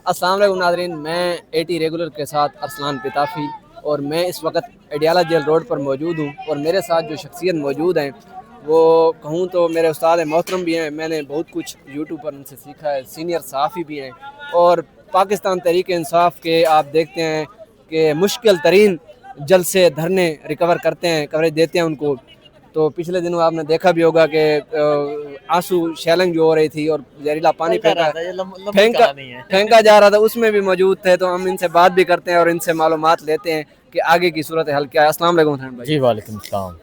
السلام علیکم ناظرین، میں اے ٹی ریگولر کے ساتھ ارسلان پتافی اور میں اس وقت اڈیالہ جیل روڈ پر موجود ہوں، اور میرے ساتھ جو شخصیت موجود ہیں وہ کہوں تو میرے استاد محترم بھی ہیں. میں نے بہت کچھ یوٹیوب پر ان سے سیکھا ہے. سینئر صحافی بھی ہیں اور پاکستان تحریک انصاف کے آپ دیکھتے ہیں کہ مشکل ترین جلسے دھرنے ریکور کرتے ہیں، کوریج دیتے ہیں ان کو. تو پچھلے دنوں آپ نے دیکھا بھی ہوگا کہ آنسو شیلنگ جو ہو رہی تھی اور زہریلا پانی پھینکا جا رہا تھا، اس میں بھی موجود تھے. تو ہم ان سے بات بھی کرتے ہیں اور ان سے معلومات لیتے ہیں کہ آگے کی صورت حل کیا ہے. السلام علیکم حسنین بھائی. جی وعلیکم السلام.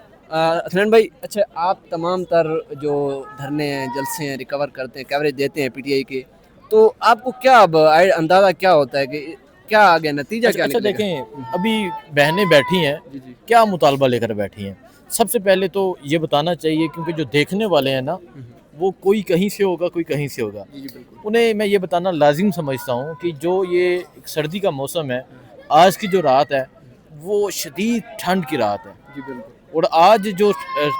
حسنین بھائی، اچھا آپ تمام تر جو دھرنے ہیں جلسے ہیں ریکور کرتے ہیں، کوریج دیتے ہیں پی ٹی آئی کے، تو آپ کو کیا اب اندازہ کیا ہوتا ہے کہ کیا آگے نتیجہ کیا اچھا نکلے گا؟ دیکھیں، ابھی بہنیں بیٹھی ہیں، کیا مطالبہ لے کر بیٹھی ہیں. سب سے پہلے تو یہ بتانا چاہیے، کیونکہ جو دیکھنے والے ہیں نا وہ کوئی کہیں سے ہوگا کوئی کہیں سے ہوگا، انہیں میں یہ بتانا لازم سمجھتا ہوں کہ جو یہ ایک سردی کا موسم ہے، آج کی جو رات ہے وہ شدید ٹھنڈ کی رات ہے، اور آج جو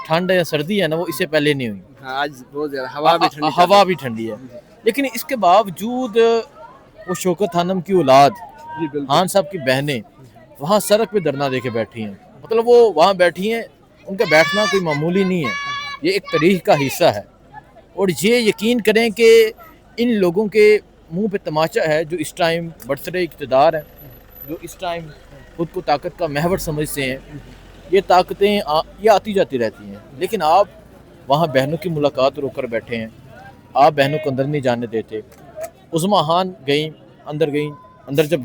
ٹھنڈ ہے سردی ہے نا وہ اس سے پہلے نہیں ہوئی. آج بہت زیادہ ہوا بھی ٹھنڈی ہے، لیکن اس کے باوجود وہ شوکت خانم کی اولاد، خان صاحب کی بہنیں وہاں سڑک پہ دھرنا دے کے بیٹھی ہیں. مطلب وہ وہاں بیٹھی ہیں، ان کا بیٹھنا کوئی معمولی نہیں ہے، یہ ایک تاریخ کا حصہ ہے. اور یہ یقین کریں کہ ان لوگوں کے منہ پہ تماچا ہے جو اس ٹائم برسر اقتدار ہیں، جو اس ٹائم خود کو طاقت کا محور سمجھتے ہیں. یہ طاقتیں یہ آتی جاتی رہتی ہیں، لیکن آپ وہاں بہنوں کی ملاقات روک کر بیٹھے ہیں. آپ بہنوں کو اندر نہیں جانے دیتے. عظمیٰ خان گئیں، اندر جب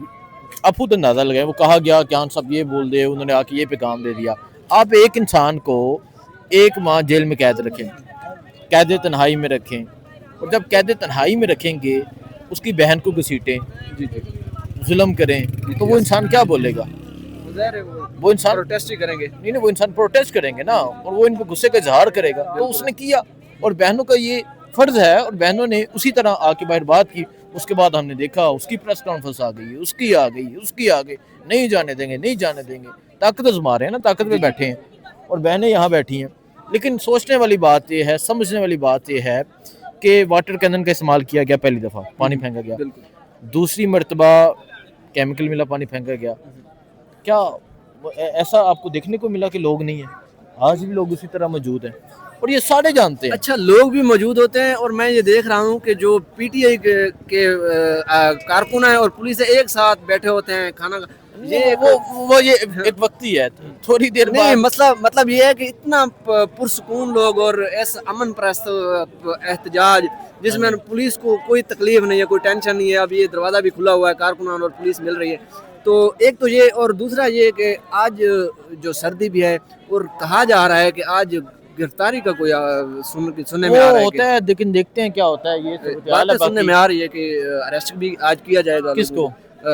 اب خود اندازہ لگائے، وہ کہا گیا کہ خان صاحب یہ بول دے، انہوں نے آ کے یہ پیغام دے دیا. آپ ایک انسان کو 1 ماہ جیل میں قید رکھیں، قید تنہائی میں رکھیں، اور جب قید تنہائی میں رکھیں گے اس کی بہن کو گھسیٹیں، ظلم کریں، تو وہ انسان کیا بولے گا؟ وہ انسان پروٹیسٹ ہی کریں گے. نہیں، وہ انسان پروٹیسٹ کریں گے نا، اور وہ ان کو غصے کا اظہار کرے گا. تو اس نے کیا، اور بہنوں کا یہ فرض ہے، اور بہنوں نے اسی طرح آ کے باہر بات کی. اس کے بعد ہم نے دیکھا اس کی پریس کانفرنس آ گئی، اس کی آ گئی. نہیں جانے دیں گے. طاقت آزما رہے ہیں نا، طاقت پہ بیٹھے ہیں، اور بہنیں یہاں بیٹھی ہیں. لیکن سوچنے والی بات یہ ہے، سمجھنے والی بات یہ ہے کہ واٹر کینن کا استعمال کیا گیا، پہلی دفعہ پانی پھینکا گیا، دوسری مرتبہ کیمیکل ملا پانی پھینکا گیا. کیا ایسا آپ کو دیکھنے کو ملا کہ لوگ نہیں ہیں؟ آج بھی لوگ اسی طرح موجود ہیں، اور یہ سارے جانتے ہیں. اچھا، لوگ بھی موجود ہوتے ہیں، اور میں یہ دیکھ رہا ہوں کہ جو پی ٹی آئی کے کارکن ہیں اور پولیس ایک ساتھ بیٹھے ہوتے ہیں کھانا. وہ یہ ایک وقتی ہے، تھوڑی دیر بعد. مطلب یہ ہے کہ اتنا پرسکون لوگ اور ایسا امن پرست احتجاج جس میں پولیس کو کوئی تکلیف نہیں ہے، کوئی ٹینشن نہیں ہے. اب یہ دروازہ بھی کھلا ہوا ہے، کارکنان اور پولیس مل رہی ہے. تو ایک تو یہ، اور دوسرا یہ کہ آج جو سردی بھی ہے، اور کہا جا رہا ہے کہ آج گرفتاری کا کوئی سننے میں آ رہا ہے ہوتا ہے، لیکن دیکھتے ہیں کیا ہوتا ہے. یہ باتیں سننے میں آ رہی ہے کہ اریسٹ بھی آج کیا جائے گا. کس کو؟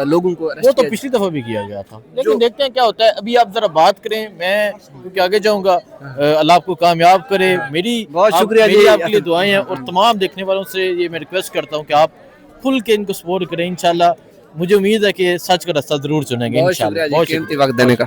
لوگوں کو. وہ تو پچھلی دفعہ بھی کیا گیا تھا، لیکن دیکھتے ہیں کیا ہوتا ہے. ابھی آپ ذرا بات کریں، میں کیونکہ آگے جاؤں گا. اللہ آپ کو کامیاب کرے. میری بہت شکریہ جی، آپ کے لیے دعائیں ہیں، اور تمام دیکھنے والوں سے یہ میں ریکویسٹ کرتا ہوں کہ آپ کھل کے ان کو سپورٹ کریں. انشاءاللہ مجھے امید ہے کہ سچ کا راستہ ضرور چنیں گے. بہت شکریہ جی، قیمتی وقت دینے کا.